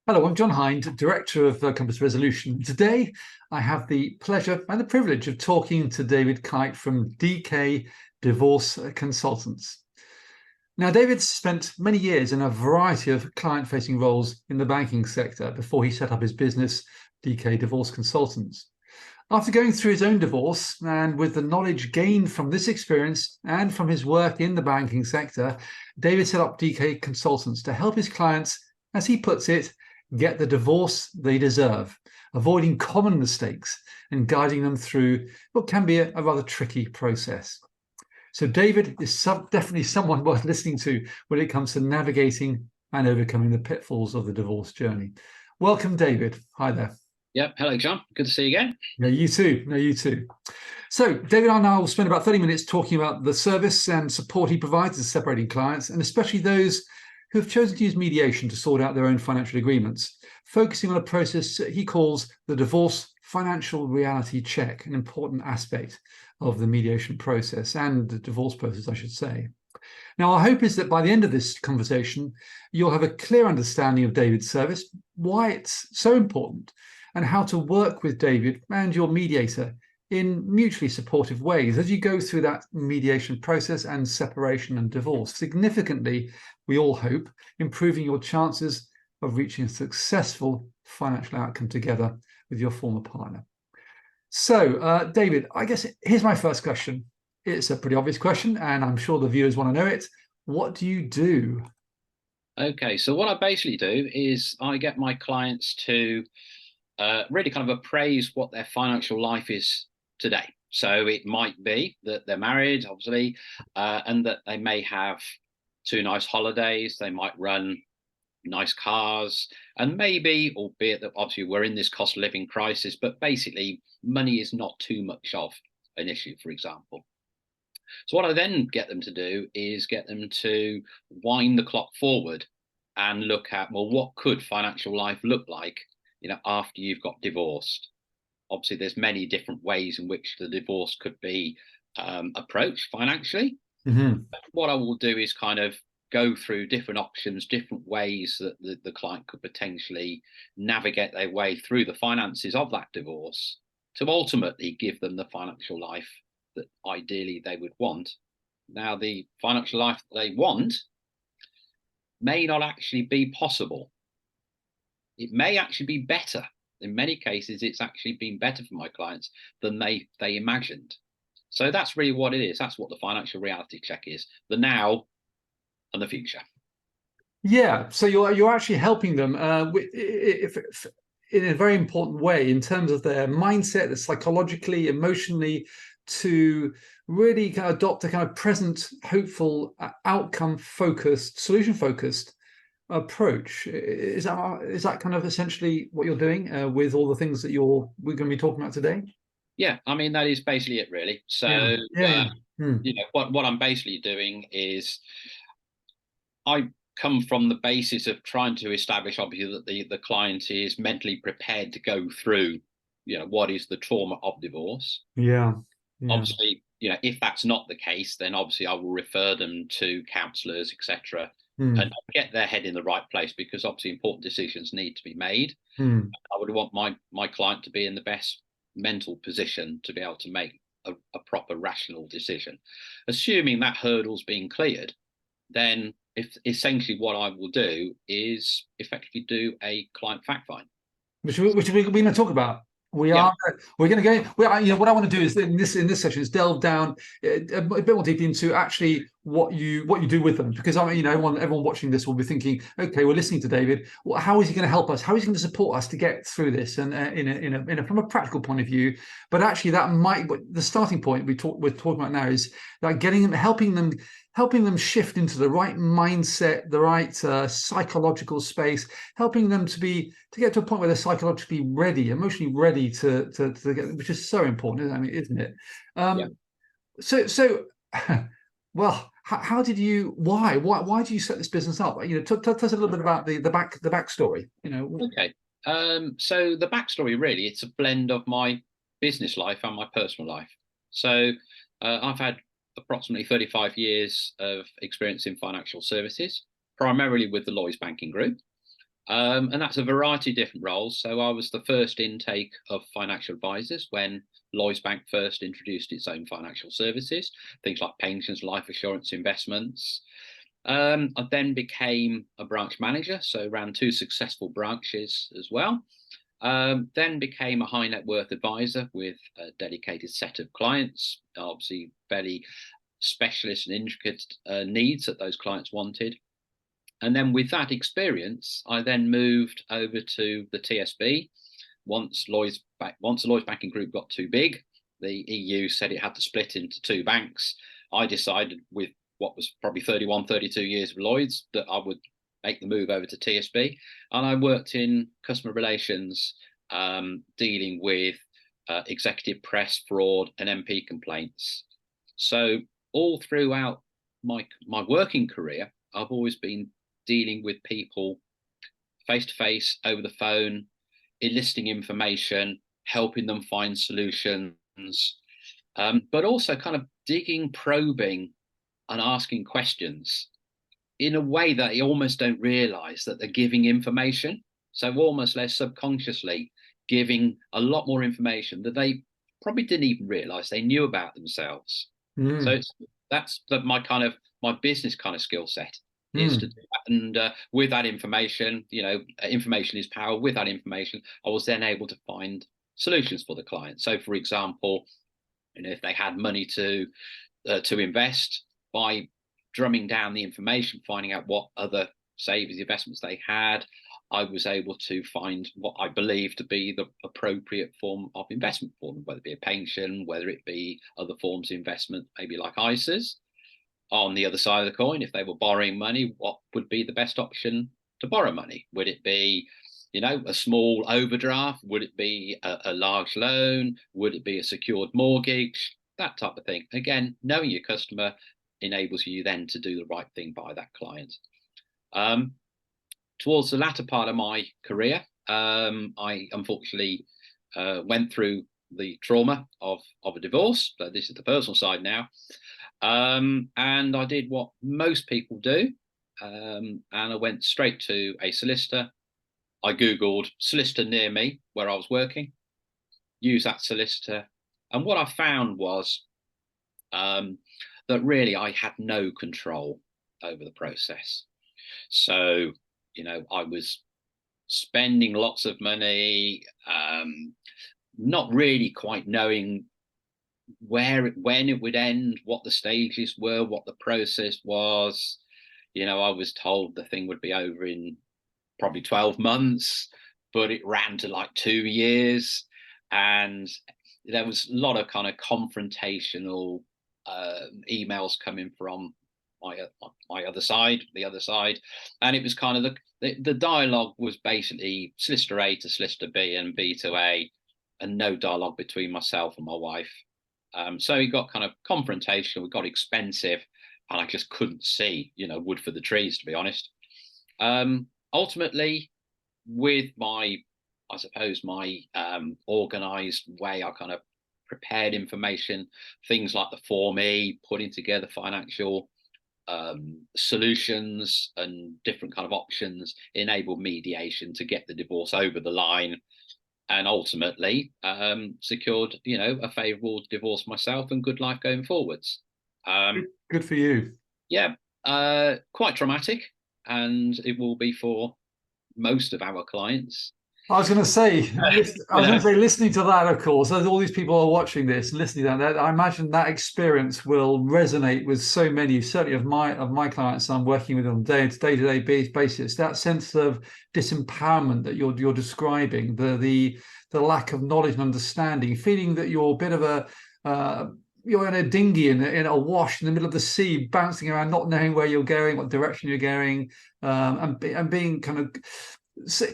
Hello, I'm John Hind, Director of Compass Resolution. Today, I have the pleasure and the privilege of talking to David Kite from DK Divorce Consultants. Now, David spent many years in a variety of client-facing roles in the banking sector before he set up his business, DK Divorce Consultants. After going through his own divorce and with the knowledge gained from this experience and from his work in the banking sector, David set up DK Consultants to help his clients, as he puts it, get the divorce they deserve, avoiding common mistakes and guiding them through what can be a rather tricky process. So David is definitely someone worth listening to when it comes to navigating and overcoming the pitfalls of the divorce journey. Welcome, David. Hi there. Yep. Hello, John. Good to see you again. No, you too. No, you too. So David and I will spend about 30 minutes talking about the service and support he provides to separating clients, and especially those who have chosen to use mediation to sort out their own financial agreements, focusing on a process he calls the divorce financial reality check, an important aspect of the mediation process and the divorce process, I should say. Now, our hope is that by the end of this conversation, you'll have a clear understanding of David's service, why it's so important, and how to work with David and your mediator in mutually supportive ways as you go through that mediation process and separation and divorce, significantly, we all hope, improving your chances of reaching a successful financial outcome together with your former partner. So, David, I guess here's my first question. It's a pretty obvious question, and I'm sure the viewers want to know it. What do you do? Okay, so what I basically do is I get my clients to really kind of appraise what their financial life is today. So it might be that they're married, obviously, and that they may have 2 nice holidays. They might run nice cars, and maybe, albeit that obviously we're in this cost of living crisis, but basically money is not too much of an issue, for example. So what I then get them to do is get them to wind the clock forward and look at, well, what could financial life look like, after you've got divorced? Obviously, there's many different ways in which the divorce could be approached financially. Mm-hmm. What I will do is kind of go through different options, different ways that the client could potentially navigate their way through the finances of that divorce to ultimately give them the financial life that ideally they would want. Now, the financial life that they want may not actually be possible. It may actually be better. In many cases, it's actually been better for my clients than they imagined. So that's really what it is. That's what the financial reality check is: the now and the future. Yeah, so you're actually helping them in a very important way in terms of their mindset, psychologically, emotionally, to really kind of adopt a kind of present, hopeful, outcome-focused, solution-focused approach. Is that kind of essentially what you're doing with all the things that we're going to be talking about today? Yeah, I mean, that is basically it, really. So, yeah. What I'm basically doing is I come from the basis of trying to establish, obviously, that the client is mentally prepared to go through, what is the trauma of divorce. Yeah. Obviously, if that's not the case, then obviously I will refer them to counsellors, etc., and get their head in the right place, because obviously important decisions need to be made. I would want my client to be in the best mental position to be able to make a proper rational decision. Assuming that hurdle's being cleared, then essentially what I will do is effectively do a client fact find, which we're going to talk about. We're going to go. What I want to do is in this session is delve down a bit more deeply into actually what you do with them, because everyone watching this will be thinking, okay, we're listening to David. Well, how is he going to help us? How is he going to support us to get through this? And from a practical point of view, but actually the starting point we're talking about now is like helping them shift into the right mindset, the right psychological space, helping them to get to a point where they're psychologically ready, emotionally ready to get, which is so important, isn't it? So, well, how did you? Why did you set this business up? Tell us a little bit about the backstory. Okay. So the backstory, really, it's a blend of my business life and my personal life. So I've had approximately 35 years of experience in financial services, primarily with the Lloyds Banking Group. And that's a variety of different roles. So I was the first intake of financial advisors when Lloyds Bank first introduced its own financial services, things like pensions, life assurance, investments. I then became a branch manager, so ran 2 successful branches as well. Then became a high net worth advisor with a dedicated set of clients, obviously very specialist and intricate needs that those clients wanted. And then with that experience, I then moved over to the TSB. Once the Lloyds Banking Group got too big, the EU said it had to split into 2 banks. I decided, with what was probably 31, 32 years of Lloyds, that I would make the move over to TSB. And I worked in customer relations, dealing with executive press, fraud, and MP complaints. So all throughout my working career, I've always been dealing with people face to face, over the phone, enlisting information, helping them find solutions, but also kind of digging, probing, and asking questions in a way that you almost don't realize that they're giving information. So almost less subconsciously giving a lot more information that they probably didn't even realize they knew about themselves. So that's my business kind of skill set is to do that. And with that information, information is power. With that information, I was then able to find solutions for the client. So, for example, if they had money to invest, by drumming down the information, finding out what other savings investments they had, I was able to find what I believe to be the appropriate form of investment for them, whether it be a pension, whether it be other forms of investment, maybe like ISAs. On the other side of the coin, if they were borrowing money, what would be the best option to borrow money? Would it be, a small overdraft? Would it be a large loan? Would it be a secured mortgage? That type of thing. Again, knowing your customer enables you then to do the right thing by that client. Towards the latter part of my career, I unfortunately went through the trauma of a divorce. So this is the personal side now. And I did what most people do. And I went straight to a solicitor. I Googled solicitor near me where I was working, used that solicitor. And what I found was that really I had no control over the process. So, I was spending lots of money, not really quite knowing when it would end, what the stages were, what the process was. I was told the thing would be over in probably 12 months, but it ran to like 2 years. And there was a lot of kind of confrontational emails coming from my other side, the other side. And it was kind of the dialogue was basically solicitor A to solicitor B and B to A, and no dialogue between myself and my wife. So it got kind of confrontational, it got expensive, and I just couldn't see, wood for the trees, to be honest. Ultimately, with my organized way, I kind of prepared information, things like the Form E, putting together financial solutions and different kind of options, enabled mediation to get the divorce over the line, and ultimately secured, a favourable divorce myself and good life going forwards. Good for you. Yeah, quite traumatic, and it will be for most of our clients. I was going to say, listening to that, of course, as all these people are watching this, listening to that, I imagine that experience will resonate with so many, certainly of my clients I'm working with on a day-to-day basis. That sense of disempowerment that you're describing, the lack of knowledge and understanding, feeling that you're a bit of you're in a dinghy in a wash in the middle of the sea, bouncing around, not knowing where you're going, what direction you're going, and being kind of so.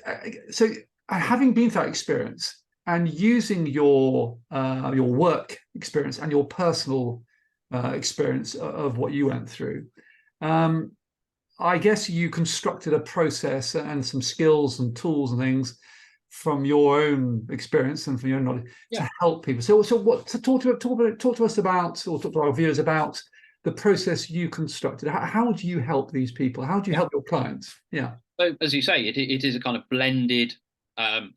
Having been through that experience and using your work experience and your personal experience of what you went through, I guess you constructed a process and some skills and tools and things from your own experience and from your own knowledge to help people. So talk to us about, or talk to our viewers about the process you constructed. How do you help these people? How do you help your clients? Yeah. So, as you say, it is a kind of blended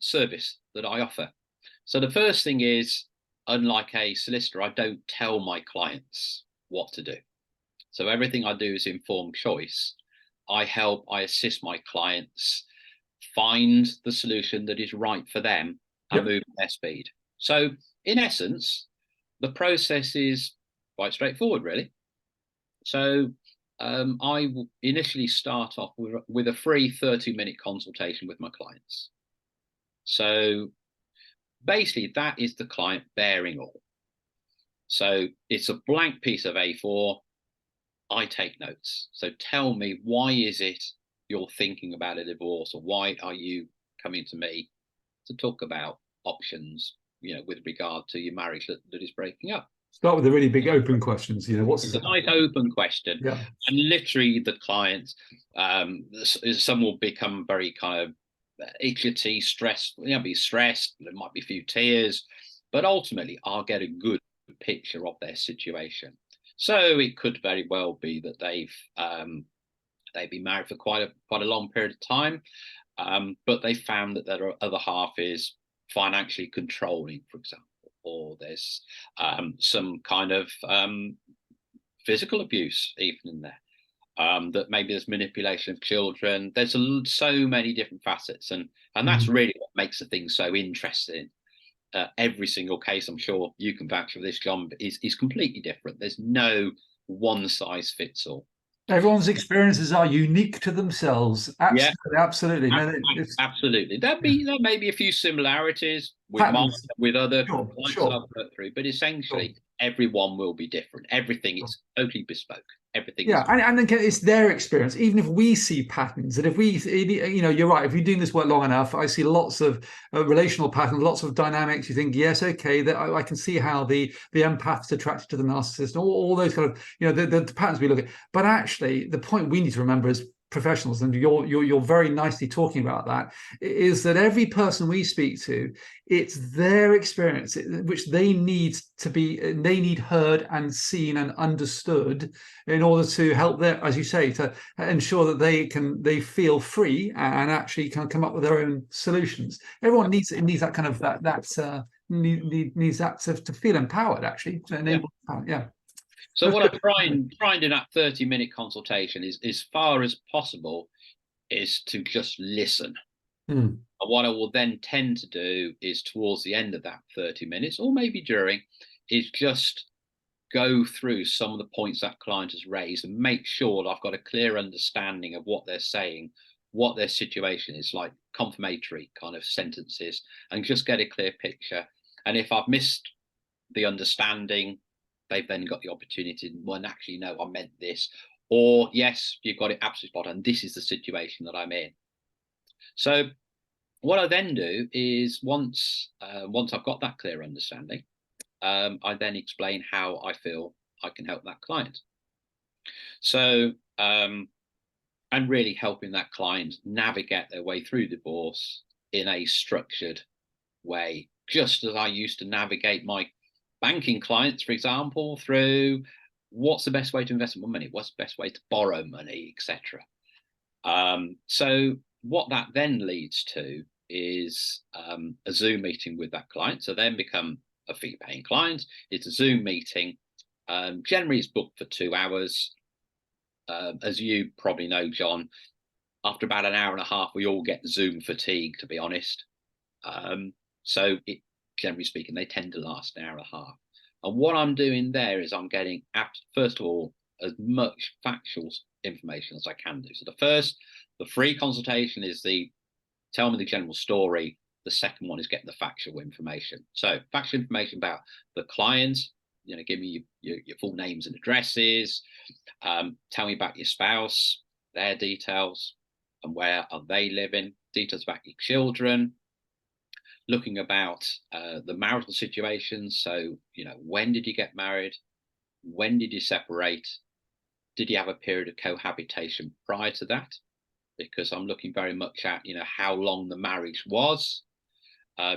service that I offer. So, the first thing is, unlike a solicitor, I don't tell my clients what to do. So, everything I do is informed choice. I assist my clients find the solution that is right for them and Yep. move at their speed. So, in essence, the process is quite straightforward, really. So, I will initially start off with a free 30-minute consultation with my clients. So, basically, that is the client bearing all. So, it's a blank piece of A4. I take notes. So, tell me, why is it you're thinking about a divorce, or why are you coming to me to talk about options, with regard to your marriage that is breaking up? Start with the really big open questions. What's It's the a nice open question, yeah. and literally the clients, some will become very kind of itchy, stressed. Be stressed. There might be a few tears, but ultimately, I'll get a good picture of their situation. So it could very well be that they've been married for quite a long period of time, but they found that their other half is financially controlling, for example, or there's some kind of physical abuse even in there. That maybe there's manipulation of children. There's so many different facets, and that's really what makes the thing so interesting. Every single case, I'm sure you can vouch for this, John, is completely different. There's no one size fits all. Everyone's experiences are unique to themselves. Yeah, Absolutely, absolutely. No, it's absolutely. There may be a few similarities with mine, patterns. with other Sure, clients that sure, I've worked through, but sure. essentially everyone will be different. Everything Sure. is totally bespoke. Everything Yeah, is. and again, it's their experience. Even if we see patterns, and if we, you're right. If you're doing this work long enough, I see lots of relational patterns, lots of dynamics. You think, yes, okay, that I can see how the empath's attracted to the narcissist, all those kind of, the patterns we look at. But actually, the point we need to remember is professionals, and you're very nicely talking about that, is that every person we speak to, it's their experience which they need they need heard and seen and understood in order to help them, as you say, to ensure that they feel free and actually can come up with their own solutions. Everyone needs that kind of needs that to feel empowered, actually, to enable. Yeah. So That's what I good. try and do in that 30-minute consultation is, as far as possible, is to just listen. Hmm. And what I will then tend to do is, towards the end of that 30 minutes, or maybe during, is just go through some of the points that client has raised and make sure that I've got a clear understanding of what they're saying, what their situation is, like confirmatory kind of sentences, and just get a clear picture. And if I've missed the understanding, they've then got the opportunity to, well, actually, no, I meant this. Or, yes, you've got it absolutely spot on. This is the situation that I'm in. So what I then do is, once I've got that clear understanding, I then explain how I feel I can help that client. So I'm really helping that client navigate their way through divorce in a structured way, just as I used to navigate my banking clients, for example, through what's the best way to invest my money, what's the best way to borrow money, etc. So what that then leads to is a Zoom meeting with that client. So then become a fee-paying client. It's a Zoom meeting. Generally, it's booked for 2 hours. As you probably know, John, after about an hour and a half, we all get Zoom fatigue, to be honest. So generally speaking, they tend to last an hour and a half. And what I'm doing there is I'm getting, first of all, as much factual information as I can do. So the free consultation is the tell me the general story. The second one is getting the factual information. So factual information about the client, give me your full names and addresses. Tell me about your spouse, their details, and where are they living, details about your children, looking about the marital situation. So, when did you get married? When did you separate? Did you have a period of cohabitation prior to that? Because I'm looking very much at, how long the marriage was,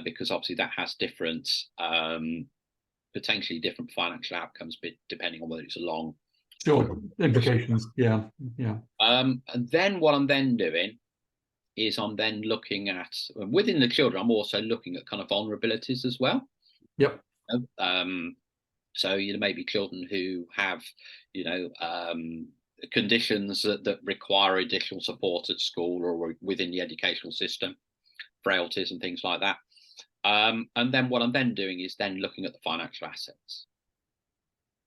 because obviously that has different, potentially different financial outcomes, depending on whether it's a long. Sure. Implications. Yeah. Yeah. And then what I'm then doing is I'm then looking at, within the children, I'm also looking at kind of vulnerabilities as well. Yep. So maybe children who have, conditions that require additional support at school or within the educational system, frailties and things like that. And then what I'm then doing is then looking at the financial assets.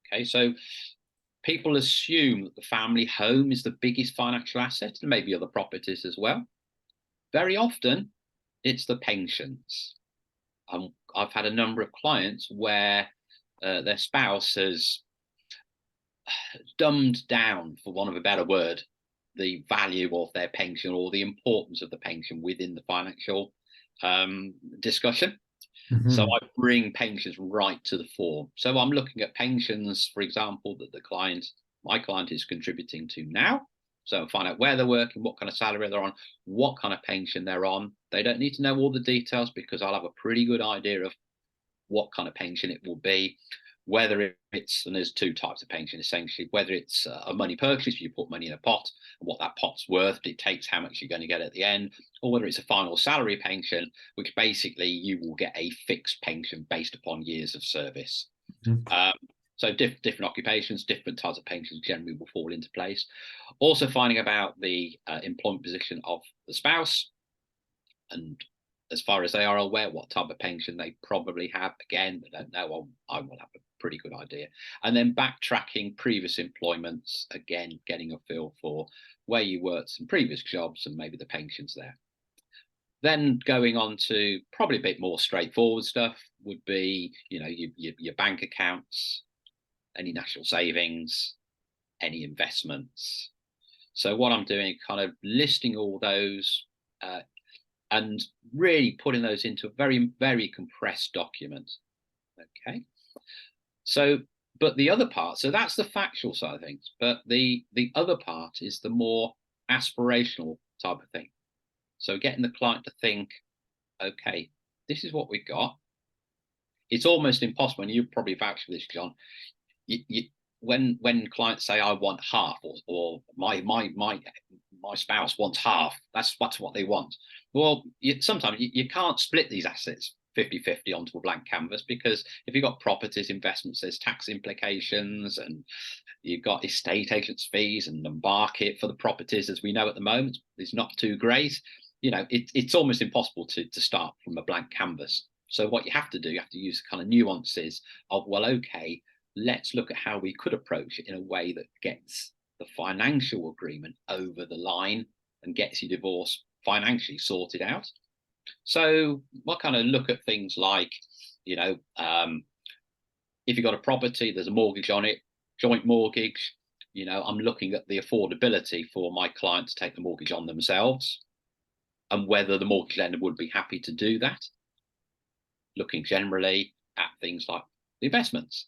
Okay, so people assume that the family home is the biggest financial asset, and maybe other properties as well. Very often, it's the pensions. I've had a number of clients where their spouse has dumbed down, for want of a better word, the value of their pension or the importance of the pension within the financial discussion. So I bring pensions right to the fore. So I'm looking at pensions, for example, that my client is contributing to now. So find out where they're working, what kind of salary they're on, what kind of pension they're on. They don't need to know all the details because I'll have a pretty good idea of what kind of pension it will be, whether it's, and there's two types of pension essentially, whether it's a money purchase, you put money in a pot, and what that pot's worth dictates how much you're going to get at the end, or whether it's a final salary pension, which basically you will get a fixed pension based upon years of service. So different occupations, different types of pensions generally will fall into place. Also finding about the employment position of the spouse, and as far as they are aware, what type of pension they probably have. Again, they don't know. I will have a pretty good idea. And then backtracking previous employments, again, getting a feel for where you worked in previous jobs and maybe the pensions there. Then going on to probably a bit more straightforward stuff would be, your bank accounts, any national savings, any investments. So what I'm doing, kind of listing all those and really putting those into a very, very compressed document. Okay. So, but the other part, so that's the factual side of things, but the other part is the more aspirational type of thing. So getting the client to think, okay, this is what we've got. It's almost impossible, and you probably vouch for this, John. When clients say I want half, or my spouse wants half, that's what they want. Well, sometimes you can't split these assets 50-50 onto a blank canvas, because if you've got properties, investments, there's tax implications, and you've got estate agents' fees, and the market for the properties, as we know at the moment, is not too great. It's almost impossible to start from a blank canvas. So what you have to do, you have to use kind of nuances of, well, okay, let's look at how we could approach it in a way that gets the financial agreement over the line and gets your divorce financially sorted out. So we'll kind of look at things like, if you've got a property, there's a mortgage on it, joint mortgage, I'm looking at the affordability for my client to take the mortgage on themselves and whether the mortgage lender would be happy to do that. Looking generally at things like the investments.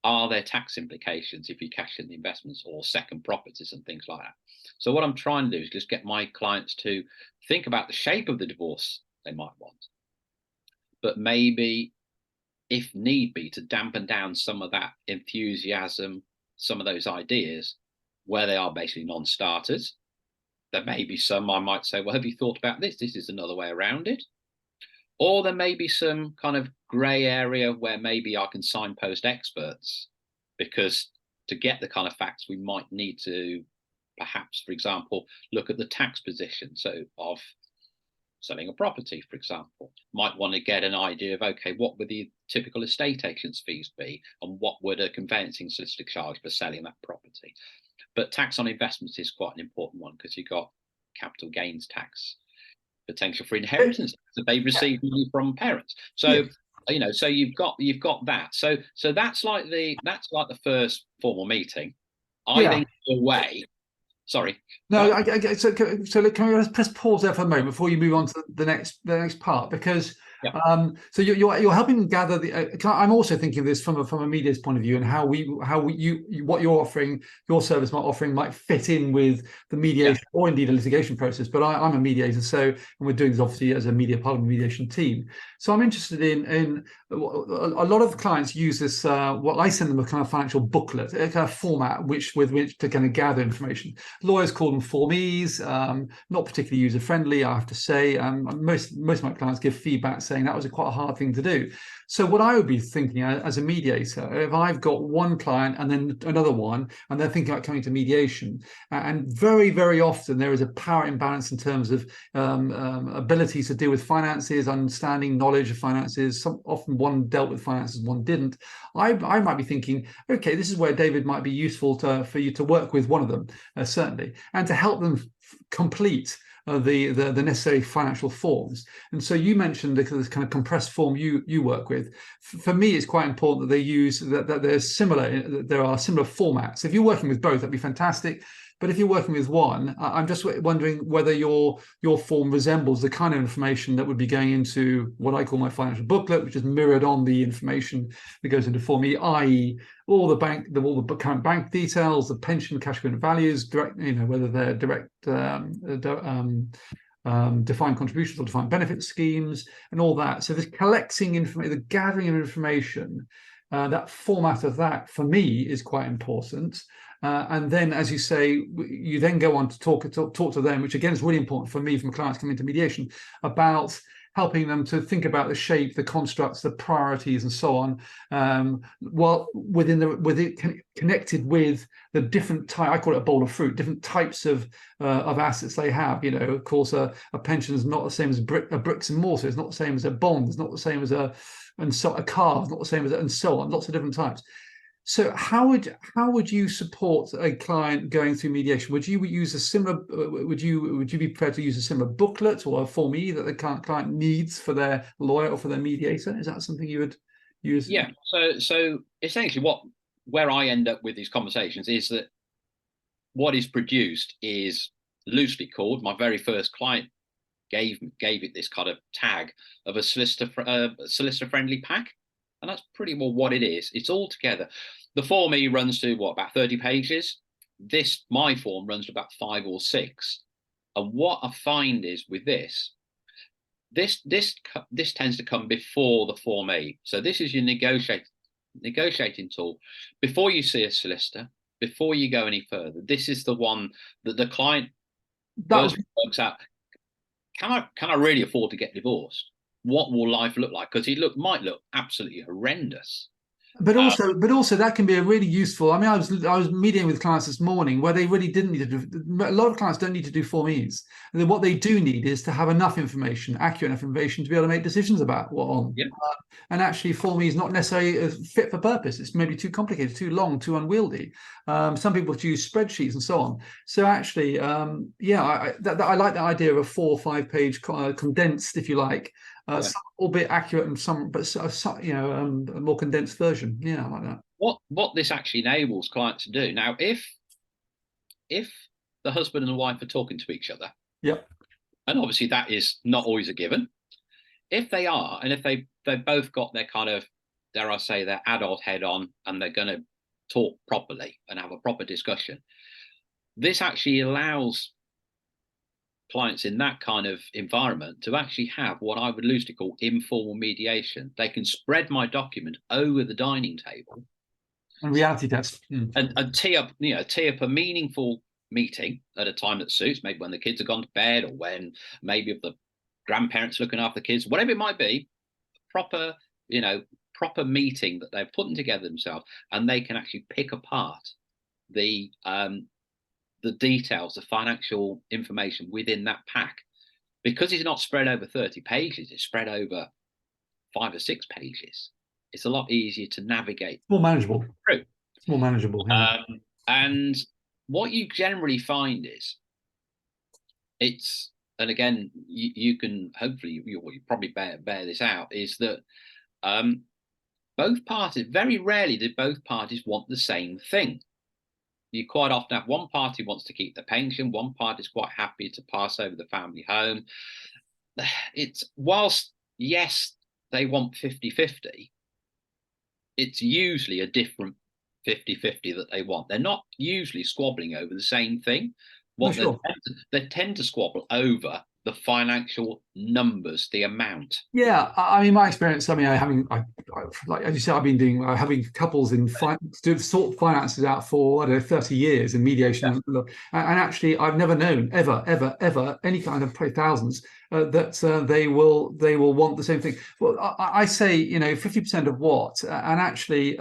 Are there tax implications if you cash in the investments, or second properties and things like that? So what I'm trying to do is just get my clients to think about the shape of the divorce they might want, but maybe, if need be, to dampen down some of that enthusiasm, some of those ideas where they are basically non-starters. There may be some I might say, well, have you thought about this? This is another way around it. Or there may be some kind of grey area where maybe I can signpost experts, because to get the kind of facts, we might need to perhaps, for example, look at the tax position. So of selling a property, for example, might want to get an idea of, okay, what would the typical estate agent's fees be, and what would a conveyancing solicitor charge for selling that property? But tax on investments is quite an important one, because you've got capital gains tax, potential for inheritance that they receive money from parents. So so you've got that. So that's like the first formal meeting. I then go away. Sorry. No, so can we press pause there for a moment before you move on to the next part? Because Yeah. So you're helping them gather the. I'm also thinking of this from a media's point of view, and how what you're offering, your service might fit in with the Yeah. mediation or indeed a litigation process. But I'm a mediator, so and we're doing this obviously as a media part of the mediation team. So I'm interested in a lot of clients use this. What I send them a kind of financial booklet, a kind of format with which to kind of gather information. Lawyers call them formees, not particularly user friendly, I have to say. Most of my clients give feedback saying that was quite a hard thing to do. So what I would be thinking as a mediator, if I've got one client and then another one, and they're thinking about coming to mediation, and very, very often there is a power imbalance in terms of ability to deal with finances, understanding, knowledge of finances. Often one dealt with finances, one didn't. I might be thinking, okay, this is where David might be useful for you to work with one of them, certainly, and to help them complete the necessary financial forms. And so you mentioned this kind of compressed form you work with. For me, it's quite important that they use that there's similar. There are similar formats. If you're working with both, that'd be fantastic. But if you're working with one, I'm just wondering whether your form resembles the kind of information that would be going into what I call my financial booklet, which is mirrored on the information that goes into Form E, i.e., all the current bank details, the pension cash equivalent values, direct, whether they're direct defined contributions or defined benefit schemes, and all that. So this collecting information, the gathering of information, that format of that for me is quite important. And then, as you say, you then go on to talk to them, which again is really important for me, from clients coming into mediation, about helping them to think about the shape, the constructs, the priorities, and so on, while connected with the different type. I call it a bowl of fruit, different types of assets they have. Of course, a pension is not the same as a bricks and mortar. It's not the same as a bond. It's not the same as a car. It's not the same as and so on. Lots of different types. So how would you support a client going through mediation? Would you use a similar? Would you be prepared to use a similar booklet or a Form E that the client needs for their lawyer or for their mediator? Is that something you would use? Yeah. So essentially, where I end up with these conversations is that what is produced is loosely called. My very first client gave it this kind of tag of a solicitor friendly pack. And that's pretty well what it is. It's all together. The Form E runs to about 30 pages. My form runs to about 5 or 6. And what I find is with this tends to come before the Form E. So this is your negotiating tool. Before you see a solicitor, before you go any further, this is the one that the client first works out. Can I really afford to get divorced? What will life look like? Because might look absolutely horrendous. But also that can be a really useful. I mean, I was meeting with clients this morning where they really didn't need to do. A lot of clients don't need to do Form Es. And then what they do need is to have enough information, accurate enough information, to be able to make decisions about what on. Yeah. And actually, Form E is not necessarily fit for purpose. It's maybe too complicated, too long, too unwieldy. Some people use spreadsheets and so on. So actually, I like the idea of a 4 or 5 page condensed, if you like. Some albeit accurate and a more condensed version. Yeah, I like that. What this actually enables clients to do now, if the husband and the wife are talking to each other, yep, and obviously that is not always a given. If they are, and if they both got their kind of, dare I say, their adult head on, and they're going to talk properly and have a proper discussion, this actually allows clients in that kind of environment to actually have what I would loosely call informal mediation. They can spread my document over the dining table and reality test, and tee up a meaningful meeting at a time that suits, maybe when the kids have gone to bed, or when maybe if the grandparents are looking after the kids, whatever it might be. Proper meeting that they're putting together themselves, and they can actually pick apart the details, the financial information within that pack, because it's not spread over 30 pages. It's spread over 5 or 6 pages. It's a lot easier to navigate. More manageable. Through. It's more manageable. Yeah. And what you generally find is and again, you can hopefully you probably bear this out, is that both parties, very rarely do both parties want the same thing. You quite often have one party wants to keep the pension, one party is quite happy to pass over the family home. It's whilst yes, they want 50-50, it's usually a different 50-50 that they want. They're not usually squabbling over the same thing. No, What sure. they tend to squabble over the financial numbers, the amount. Yeah, I mean, my experience. I mean, like as you said, I've been doing having couples in sort finances out for, I don't know, 30 years in Yeah, mediation, and actually, I've never known ever any kind of, probably thousands, that they will want the same thing. Well, I say, 50% of what, and actually,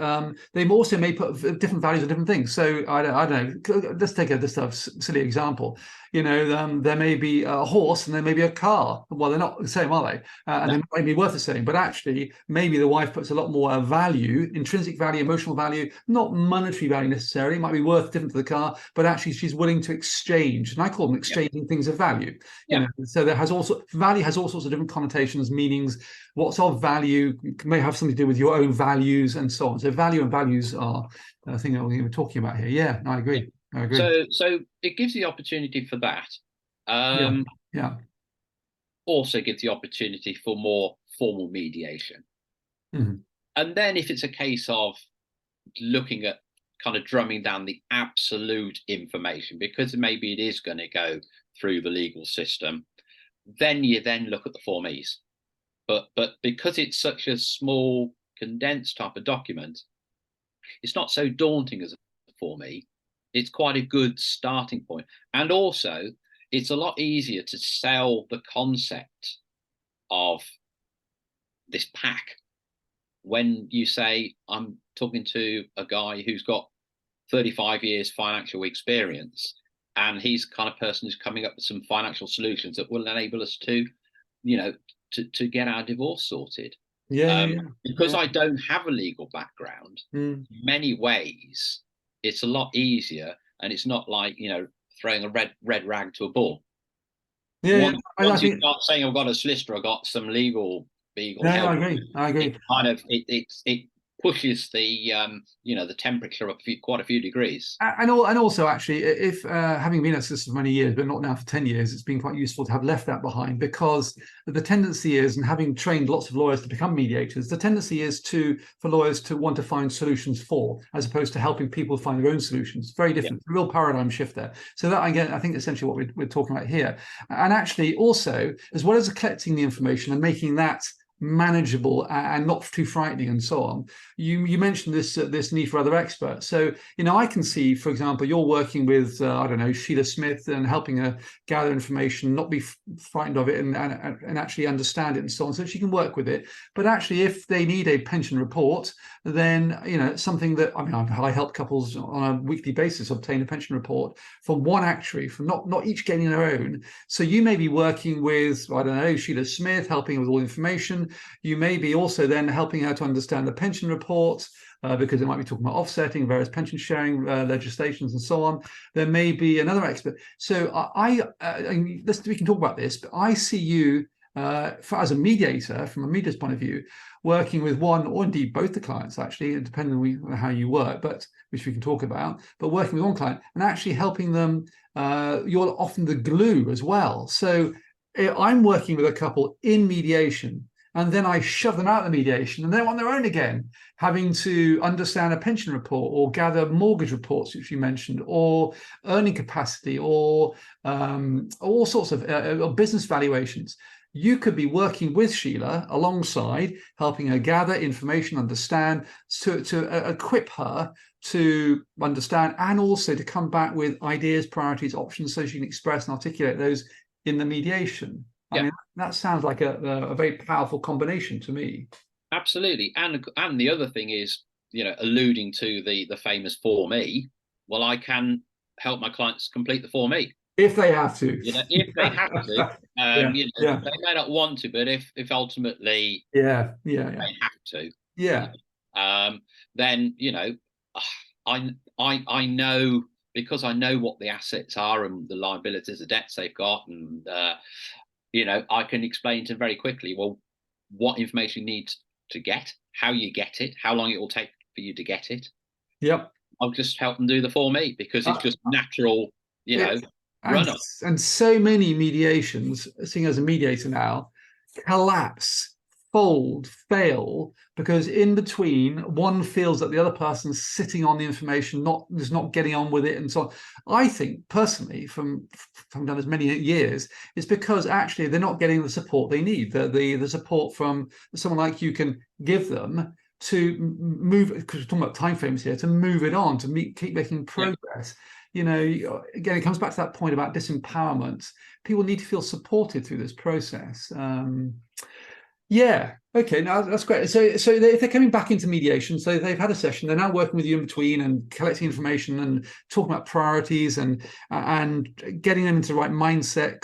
they also may put different values on different things. So I don't know. Let's take just a silly example. There may be a horse and there may be a car. Well, they're not the same, are they? And no, they might be worth the same, but actually, maybe the wife puts a lot more value, intrinsic value, emotional value, not monetary value necessarily. It might be worth different to the car, but actually, she's willing to exchange. And I call them yeah, exchanging things of value. yeah, So there has also value has all sorts of different connotations, meanings. What's of value may have something to do with your own values and so on. So value and values are the thing that we're talking about here. Yeah, I yeah. agree. I agree. So it gives the opportunity for that. Yeah, Um, yeah. Also gives the opportunity for more formal mediation. Mhm. And then if it's a case of looking at kind of drumming down the absolute information, because maybe it is going to go through the legal system, then you then look at the Form Es. But because it's such a small, condensed type of document, it's not so daunting as a Form E. It's quite a good starting point. And also, it's a lot easier to sell the concept of this pack when you say, I'm talking to a guy who's got 35 years financial experience, and he's the kind of person who's coming up with some financial solutions that will enable us to, to get our divorce sorted. Yeah, yeah, Because yeah. I don't have a legal background, Mm. in many ways, it's a lot easier, and it's not like throwing a red rag to a bull. Yeah, yeah. I Once you think. start saying I've got a solicitor, I've got some legal No, I help, agree. I it agree. kind of it pushes the temperature up quite a few degrees. And also, actually, if having been a solicitor for many years, but not now for 10 years, it's been quite useful to have left that behind, because the tendency is, and having trained lots of lawyers to become mediators, the tendency is for lawyers to want to find solutions for, as opposed to helping people find their own solutions. Very Yeah, different, real paradigm shift there. So that, again, I think essentially what we're talking about here. And actually, also, as well as collecting the information and making that manageable and not too frightening and so on, you mentioned this need for other experts. So I can see, for example, you're working with I don't know, Sheila Smith, and helping her gather information, not be frightened of it, and actually understand it and so on, so she can work with it. But actually, if they need a pension report, then it's something that, I mean, I help couples on a weekly basis obtain a pension report from one actuary, from not each getting their own. So you may be working with, I don't know, Sheila Smith, helping with all the information. You may be also then helping her to understand the pension report, because they might be talking about offsetting, various pension sharing legislations and so on. There may be another expert. So we can talk about this, but I see you as a mediator, from a mediator's point of view, working with one or indeed both the clients, actually, depending on how you work, but which we can talk about, but working with one client and actually helping them. You're often the glue as well. So I'm working with a couple in mediation, and then I shove them out of the mediation, and they're on their own again, having to understand a pension report or gather mortgage reports, which you mentioned, or earning capacity, or all sorts of business valuations. You could be working with Sheila alongside, helping her gather information, understand, to equip her to understand, and also to come back with ideas, priorities, options, so she can express and articulate those in the mediation. I yeah, mean, that sounds like a very powerful combination to me. absolutely. And the other thing is, alluding to the famous Form E. Well, I can help my clients complete the Form E. If they have to. If they have to, Yeah, yeah, they may not want to, but if ultimately yeah, yeah, yeah, they have to, you yeah. then I know, because I know what the assets are and the liabilities, the debts they've got, and I can explain to them very quickly, well, what information you need to get, how you get it, how long it will take for you to get it. Yep. I'll just help them do the Form E, because it's Uh, just natural, it, and run up. and so many mediations, seeing as a mediator now, collapse fail because in between one feels that the other person's sitting on the information, is not getting on with it, and so on. I think personally, from done as many years, it's because actually they're not getting the support they need. The support from someone like you can give them to move, because we're talking about timeframes here, to move it on, to keep making progress. You know, again, it comes back to that point about disempowerment. People need to feel supported through this process. Yeah. Okay. Now that's great. So if they're coming back into mediation, so they've had a session, they're now working with you in between and collecting information and talking about priorities and getting them into the right mindset,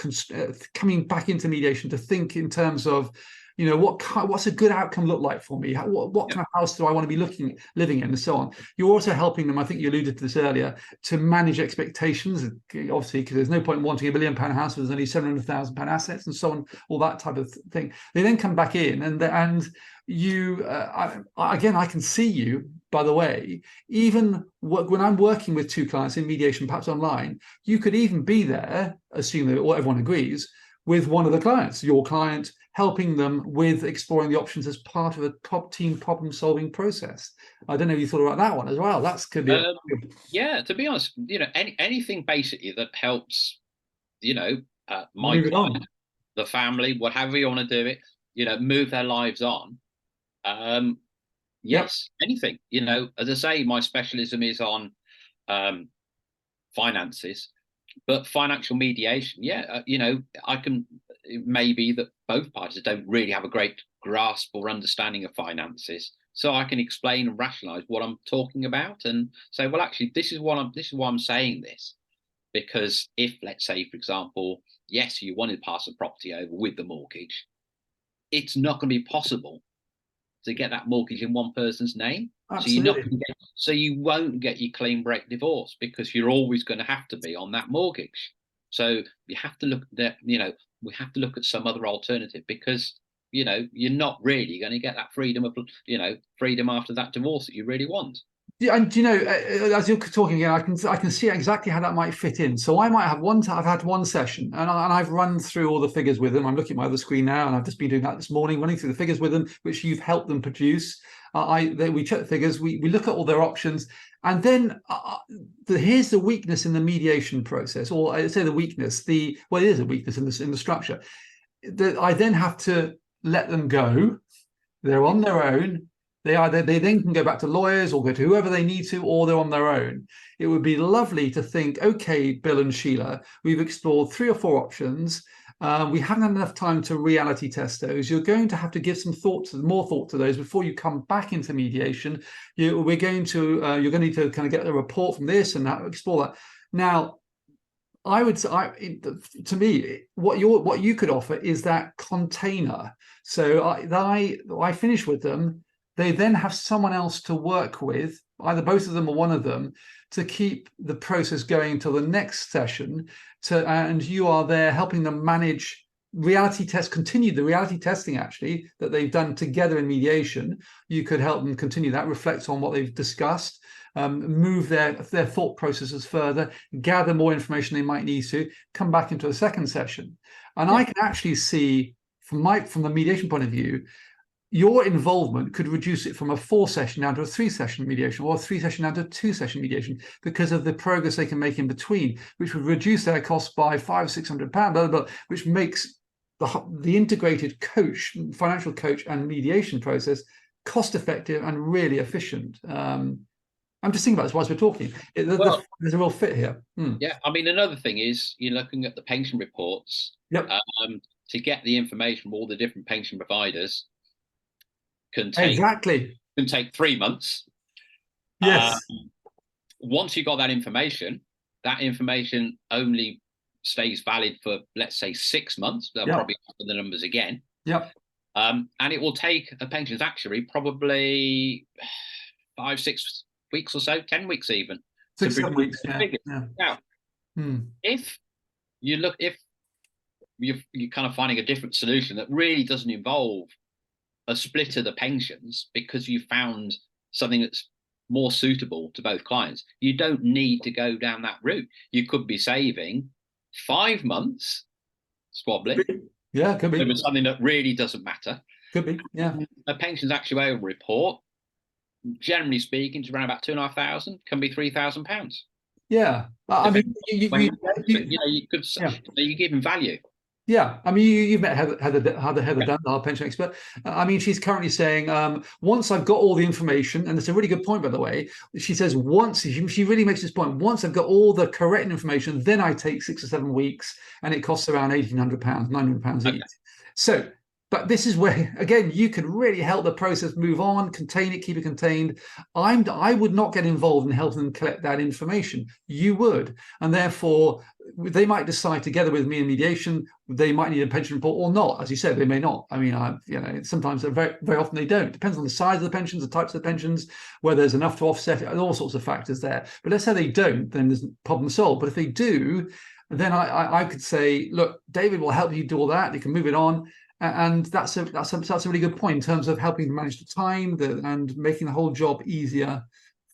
coming back into mediation to think in terms of, you know, what's a good outcome look like for me? What kind of house do I want to be living in, and so on. You're also helping them, I think you alluded to this earlier, to manage expectations, obviously, because there's no point in wanting £1 million house if there's only £700,000 assets and so on, all that type of thing. They then come back in and you, again, I can see you, by the way, even when I'm working with two clients in mediation, perhaps online, you could even be there, assuming that everyone agrees, with one of the clients, your client, helping them with exploring the options as part of a top team problem solving process. I don't know if you thought about that one as well. That's could be yeah, to be honest, you know, anything basically that helps, you know, my move it client, on. the family, whatever you want to do it, you know, move their lives on. Yes, anything, you know, as I say, my specialism is on finances, but financial mediation, you know, it may be that both parties don't really have a great grasp or understanding of finances. So I can explain and rationalize what I'm talking about and say, well, actually, this is why I'm saying this. Because if, let's say, for example, yes, you wanted to pass the property over with the mortgage, it's not going to be possible to get that mortgage in one person's name. Absolutely. So you won't get your clean break divorce because you're always going to have to be on that mortgage. So you have to look at that, you know, we have to look at some other alternative because, you know, you're not really going to get that freedom of, you know, freedom after that divorce that you really want. Yeah, and you know, as you're talking again, I can see exactly how that might fit in. So I might have I've had one session, and I've run through all the figures with them. I'm looking at my other screen now, and I've just been doing that this morning, running through the figures with them, which you've helped them produce. We check the figures, we look at all their options, and then here's the weakness in the mediation process, or I say the weakness. It is a weakness in the structure. That I then have to let them go. They're on their own. They then can go back to lawyers or go to whoever they need to, or they're on their own. It would be lovely to think, okay, Bill and Sheila, we've explored 3 or 4 options. We haven't had enough time to reality test those. You're going to have to give more thought to those before you come back into mediation. You're going to need to kind of get a report from this and that, explore that. Now, to me, what you could offer is that container. So I finish with them. They then have someone else to work with, either both of them or one of them, to keep the process going until the next session. And you are there helping them manage continue the reality testing actually that they've done together in mediation. You could help them continue that, reflect on what they've discussed, move their thought processes further, gather more information they might need to, come back into a second session. And I can actually see from the mediation point of view, your involvement could reduce it from a 4-session down to a 3-session mediation, or a 3-session down to a 2-session mediation, because of the progress they can make in between, which would reduce their costs by £500-600, which makes the integrated financial coach and mediation process cost effective and really efficient. I'm just thinking about this whilst we're talking. There's a real fit here. Yeah, I mean, another thing is you're looking at the pension reports. Yep. To get the information from all the different pension providers can take 3 months. Yes. Once you got that information only stays valid for, let's say, 6 months. They'll probably put the numbers again. Yep. And it will take a pensions actuary probably 5-6 weeks or so, 10 weeks even. 6-7 weeks. Yeah. Now, if you're kind of finding a different solution that really doesn't involve a split of the pensions because you found something that's more suitable to both clients, you don't need to go down that route. You could be saving 5 months squabbling. Yeah, could be. Over something that really doesn't matter. Could be, yeah. A pensions actuarial report, generally speaking, is around about 2,500, can be £3,000. Yeah. I mean, When you get to it, you could yeah. you give him value. Yeah, I mean, you've met Heather Yeah. Dunn, our pension expert. I mean, she's currently saying, once I've got all the information, and it's a really good point, by the way. She says she really makes this point. Once I've got all the correct information, then I take 6 or 7 weeks, and it costs around £1,800, £900 each. So, but this is where, again, you can really help the process move on, contain it, keep it contained. I would not get involved in helping them collect that information. You would, and therefore they might decide together with me in mediation they might need a pension report or not. As you said, they may not. I mean, sometimes very, very often they don't. It depends on the size of the pensions, the types of pensions, whether there's enough to offset it, and all sorts of factors there. But let's say they don't, then there's problem solved. But if they do, then I could say, look, David will help you do all that. You can move it on. And that's a really good point in terms of helping manage the time and making the whole job easier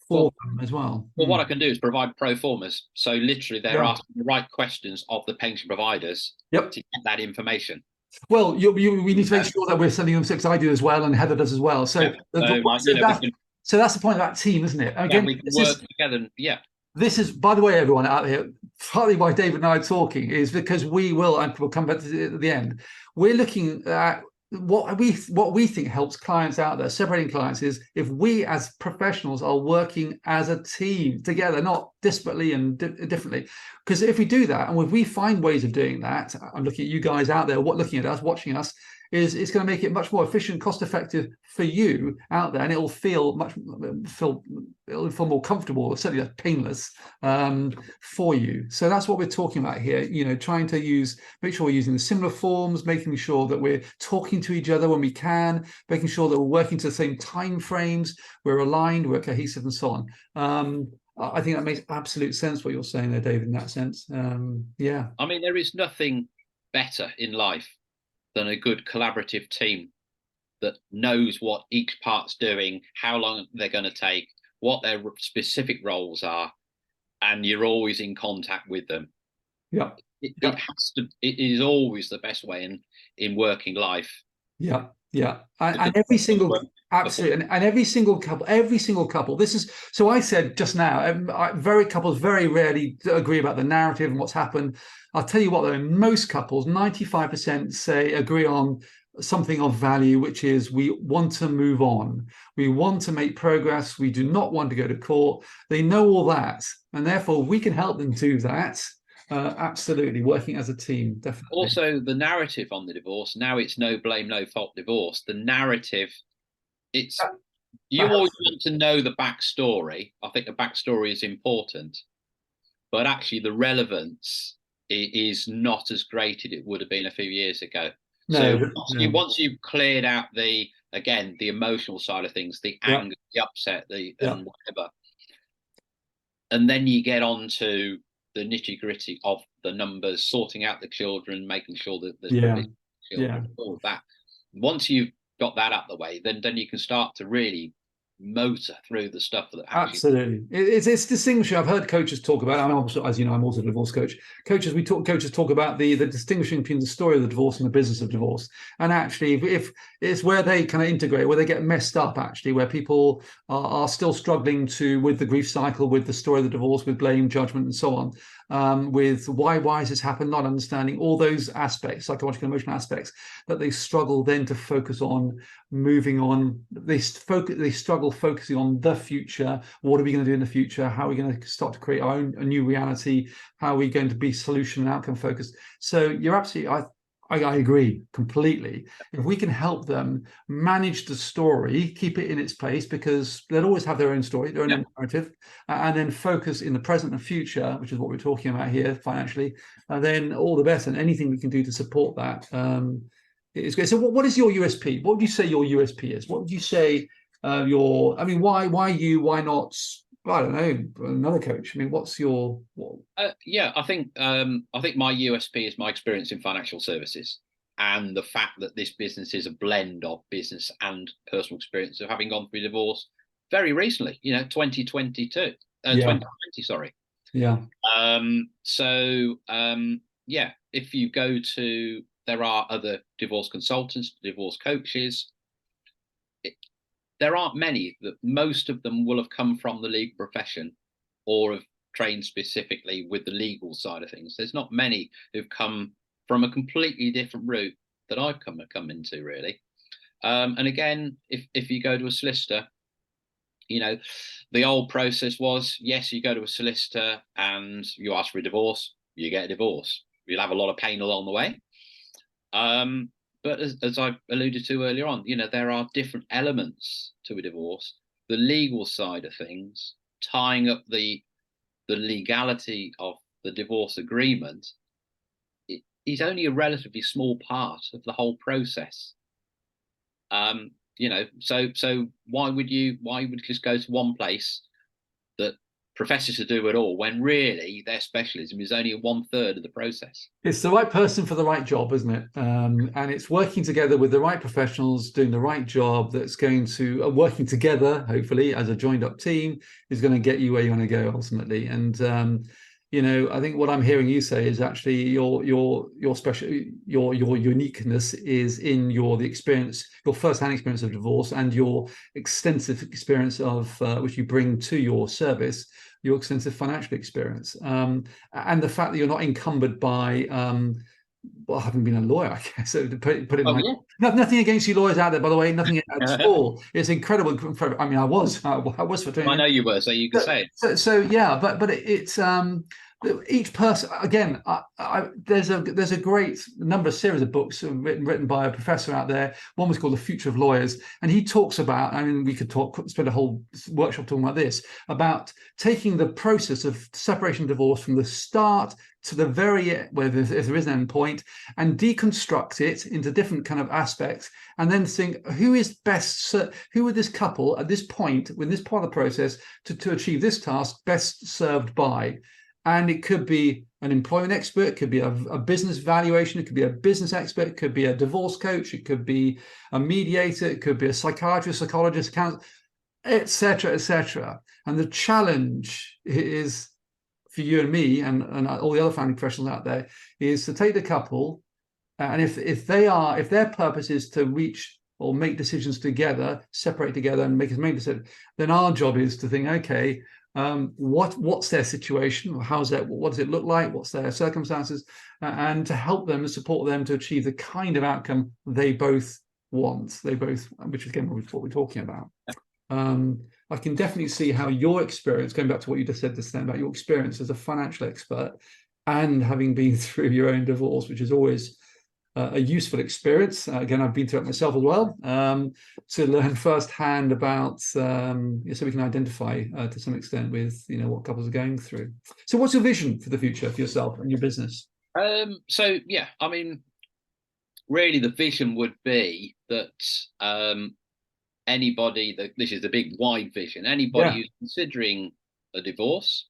for them as well. Well, what I can do is provide pro formas. So literally they're asking the right questions of the pension providers to get that information. Well, we need to make sure that we're sending them, because I do as well, and Heather does as well. So, so that's the point of that team, isn't it? Again, we can work together. This is, by the way, everyone out here, partly why David and I are talking is because and we'll come back to the end. We're looking at what we think helps clients out there, separating clients, is if we as professionals are working as a team together, not disparately and differently. Because if we do that, and if we find ways of doing that, I'm looking at you guys out there, looking at us, watching us, it's going to make it much more efficient, cost effective for you out there, and it'll feel more comfortable, certainly painless for you. So that's what we're talking about here. Trying to make sure we're using the similar forms, making sure that we're talking to each other when we can, making sure that we're working to the same time frames, we're aligned, we're cohesive, and so on. I think that makes absolute sense what you're saying there, David, in that sense. Yeah. I mean, there is nothing better in life than a good collaborative team that knows what each part's doing, how long they're going to take, what their specific roles are, and you're always in contact with them. Yeah. It is always the best way in working life. Yeah. Yeah. And every single absolutely, and every single couple. This is, so I said just now, couples very rarely agree about the narrative and what's happened. I'll tell you what, though, in most couples, 95% agree on something of value, which is we want to move on. We want to make progress. We do not want to go to court. They know all that, and therefore we can help them do that. Absolutely, working as a team, definitely. Also, the narrative on the divorce, now it's no blame, no fault divorce. The narrative, you always want to know the backstory. I think the backstory is important, but actually the relevance is not as great as it would have been a few years ago. Once you've cleared out the emotional side of things, the anger, the upset, and whatever, and then you get on to the nitty gritty of the numbers, sorting out the children, making sure that there's children, all of that. Once you've got that out the way, then you can start to really motor through the stuff that absolutely it's distinguishing. I've heard coaches talk about, I'm also a divorce coach. Coaches talk about the distinguishing between the story of the divorce and the business of divorce. And actually, if it's where they kind of integrate, where they get messed up, actually, where people are still struggling with the grief cycle, with the story of the divorce, with blame, judgment, and so on, with why has this happened, not understanding all those aspects, psychological, emotional aspects, that they struggle then to focus on moving on. They struggle focusing on the future. What are we going to do in the future? How are we going to start to create a new reality? How are we going to be solution and outcome focused? So you're absolutely, I agree completely. If we can help them manage the story, keep it in its place, because they'll always have their own story, their own narrative, and then focus in the present and future, which is what we're talking about here financially, then all the better. And anything we can do to support that is great. So what is your USP? What would you say your USP is? What would you say why you? Why not? I don't know, another coach. I mean, what's your? I think my USP is my experience in financial services, and the fact that this business is a blend of business and personal experience of having gone through divorce very recently. 2022, 2020, sorry. Yeah. If you go to there are other divorce consultants, divorce coaches. There aren't many. That most of them will have come from the legal profession or have trained specifically with the legal side of things. There's not many who've come from a completely different route that I've come into, really. And again, if you go to a solicitor, you know, the old process was, yes, you go to a solicitor and you ask for a divorce, you get a divorce. You'll have a lot of pain along the way. But as I alluded to earlier on, you know, there are different elements to a divorce. The legal side of things, tying up the legality of the divorce agreement, is only a relatively small part of the whole process. You know, so why would you just go to one place that professes to do it all when really their specialism is only 1/3 of the process? It's the right person for the right job, isn't it? And it's working together with the right professionals doing the right job that's going to working together, hopefully, as a joined up team is going to get you where you want to go ultimately. And you know, I think what I'm hearing you say is actually your uniqueness is in the experience, your first-hand experience of divorce, and your extensive experience of which you bring to your service, your extensive financial experience, and the fact that you're not encumbered by well, having been a lawyer, I guess. So to put it Oh, yeah. Nothing against you lawyers out there, by the way, nothing at all. It's incredible. I mean, I was for 20 I know you were, so you can say it. So yeah, but it's each person again. There's a great number of series of books written by a professor out there. One was called The Future of Lawyers, and he talks about. I mean, we could spend a whole workshop talking about this, about taking the process of separation and divorce from the start to the very end, where if there is an end point, and deconstruct it into different kind of aspects, and then think who is best, who are this couple at this point, with this part of the process, to achieve this task best served by. And it could be an employment expert, it could be a business valuation, it could be a business expert, it could be a divorce coach, it could be a mediator, it could be a psychiatrist, psychologist, counselor, etc., etc. And the challenge is for you and me and all the other family professionals out there is to take the couple, and if their purpose is to reach or make decisions together, separate together and make as many decisions, then our job is to think, okay, what's their situation? What does it look like? What's their circumstances? And to help them and support them to achieve the kind of outcome they both want. Which again, what we're talking about. I can definitely see how your experience, going back to what you just said then about your experience as a financial expert and having been through your own divorce, which is always a useful experience. Again, I've been through it myself as well, to learn firsthand about, so we can identify to some extent with, you know, what couples are going through. So what's your vision for the future for yourself and your business? So, yeah, I mean, really the vision would be that anybody, this is the big wide vision, anybody who's considering a divorce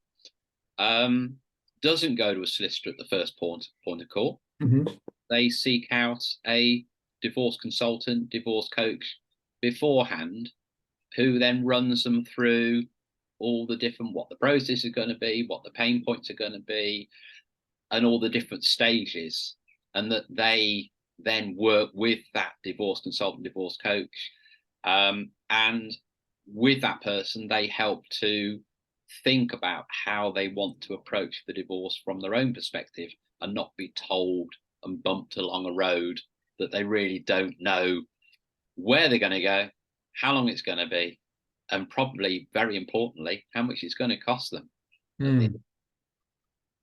doesn't go to a solicitor at the first point of call. Mm-hmm. They seek out a divorce consultant, divorce coach beforehand, who then runs them through all the different, what the process is going to be, what the pain points are going to be, and all the different stages, and that they then work with that divorce consultant, divorce coach, and with that person, they help to think about how they want to approach the divorce from their own perspective and not be told and bumped along a road that they really don't know where they're going to go, how long it's going to be, and probably, very importantly, how much it's going to cost them. No,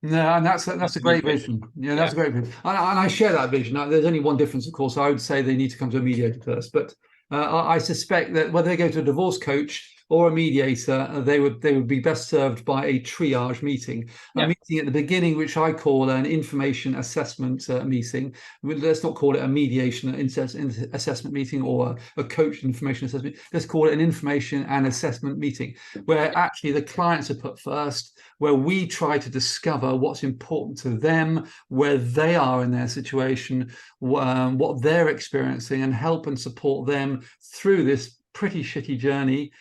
and that's a great vision. Yeah, that's a great vision, and I share that vision. There's only one difference, of course. I would say they need to come to a mediator first, but I suspect that whether they go to a divorce coach or a mediator, they would be best served by a triage meeting, a meeting at the beginning, which I call an information assessment meeting. Let's not call it a mediation assessment meeting or a coach information assessment. Let's call it an information and assessment meeting, where actually the clients are put first, where we try to discover what's important to them, where they are in their situation, what they're experiencing, and help and support them through this pretty shitty journey,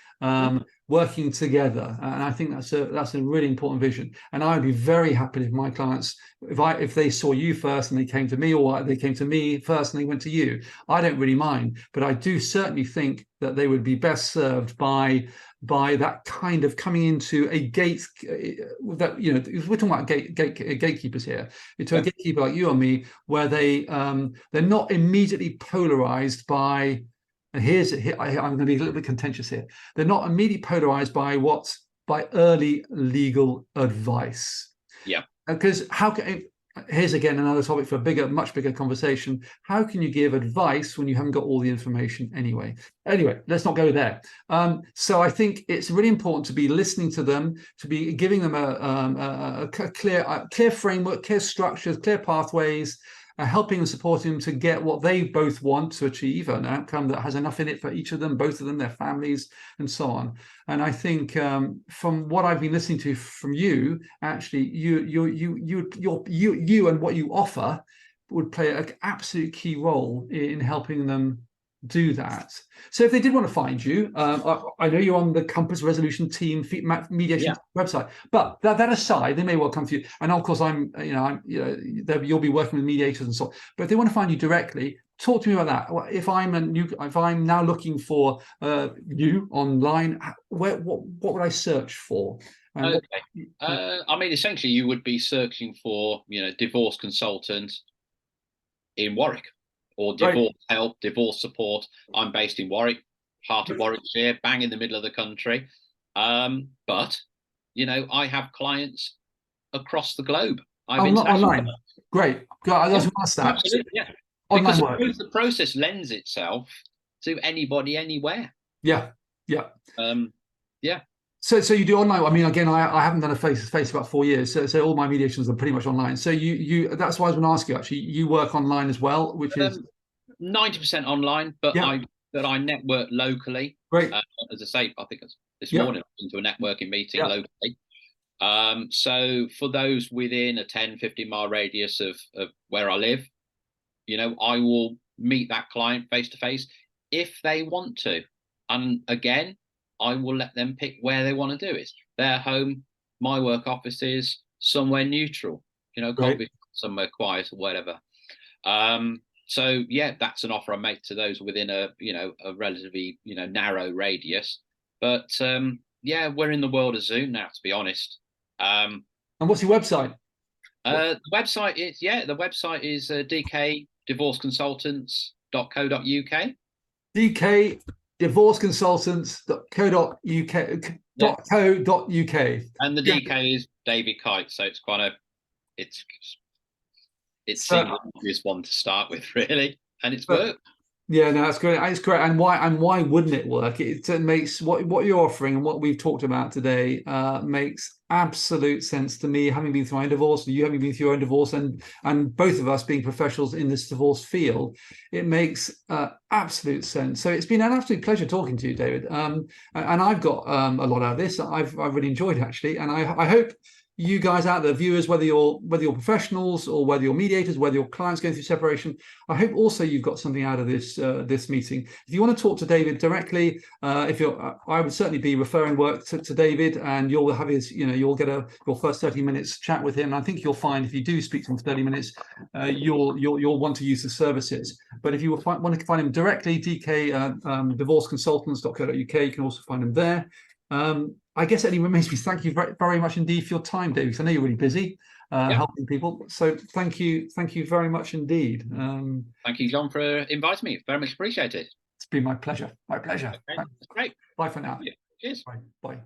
working together. And I think that's a really important vision. And I would be very happy if my clients, if they saw you first and they came to me, or they came to me first and they went to you. I don't really mind, but I do certainly think that they would be best served by that kind of coming into a gate that, you know, we're talking about gatekeepers here, into a gatekeeper like you or me, where they're not immediately polarized by, and I'm going to be a little bit contentious here. They're not immediately polarized by early legal advice. Yeah. Because here's again another topic for a much bigger conversation. How can you give advice when you haven't got all the information anyway? Anyway, let's not go there. So I think it's really important to be listening to them, to be giving them a clear framework, clear structures, clear pathways, helping and supporting them to get what they both want to achieve, an outcome that has enough in it for each of them, both of them, their families, and so on. And I think from what I've been listening to from you, actually, you and what you offer would play an absolute key role in helping them do that. So if they did want to find you, I know you're on the Compass Resolution Team mediation website, but that aside, they may well come to you. And of course, you'll be working with mediators and so on. But if they want to find you directly, talk to me about that. If I'm now looking for you online, what would I search for? Okay. I mean, essentially, you would be searching for, divorce consultants in Warwick, or divorce help, divorce support. I'm based in Warwick, heart of Warwickshire, bang in the middle of the country. But I have clients across the globe. Online. Great. I was going to ask that. Absolutely, yeah. Because the process lends itself to anybody, anywhere. Yeah. Yeah. Yeah. So you do online. I mean, again, I haven't done a face-to-face about 4 years, so all my mediations are pretty much online. So that's why I was going to ask you. Actually, you work online as well, which is 90% online, but I network locally. Great. As I say, I think this morning I've been to a networking meeting locally. So for those within a 10-15 mile radius of where I live, I will meet that client face to face if they want to. And again, I will let them pick where they want to do it. Their home, my work office is somewhere neutral, can't be somewhere quiet or whatever. So yeah, that's an offer I make to those within a relatively, narrow radius. But we're in the world of Zoom now, to be honest. And what's your website? The website is dkdivorceconsultants.co.uk. dkdivorceconsultants.co.uk. And the DK is David Kite, so it's it's the obvious one to start with, really, and it's worked. Yeah, no, that's great. It's great. And why wouldn't it work? It makes what you're offering and what we've talked about today makes absolute sense to me, having been through my own divorce, and you having been through your own divorce, and both of us being professionals in this divorce field. It makes absolute sense. So it's been an absolute pleasure talking to you, David. And I've got a lot out of this. I've really enjoyed it, actually, and I hope you guys out there, viewers, whether you're professionals or whether you're mediators, whether your clients going through separation, I hope also you've got something out of this meeting. If you want to talk to David directly, I would certainly be referring work to David, and you'll have you'll get your first 30 minutes chat with him. And I think you'll find if you do speak to him for 30 minutes, you'll want to use the services. But if you want to find him directly, divorceconsultants.co.uk, you can also find him there. I guess it only remains me to thank you very, very much indeed for your time, David, because I know you're really busy helping people. So thank you very much indeed. Thank you, John, for inviting me. Very much appreciated. It's been my pleasure. My pleasure. Okay. That's great. Bye for now. Yeah. Cheers. Bye.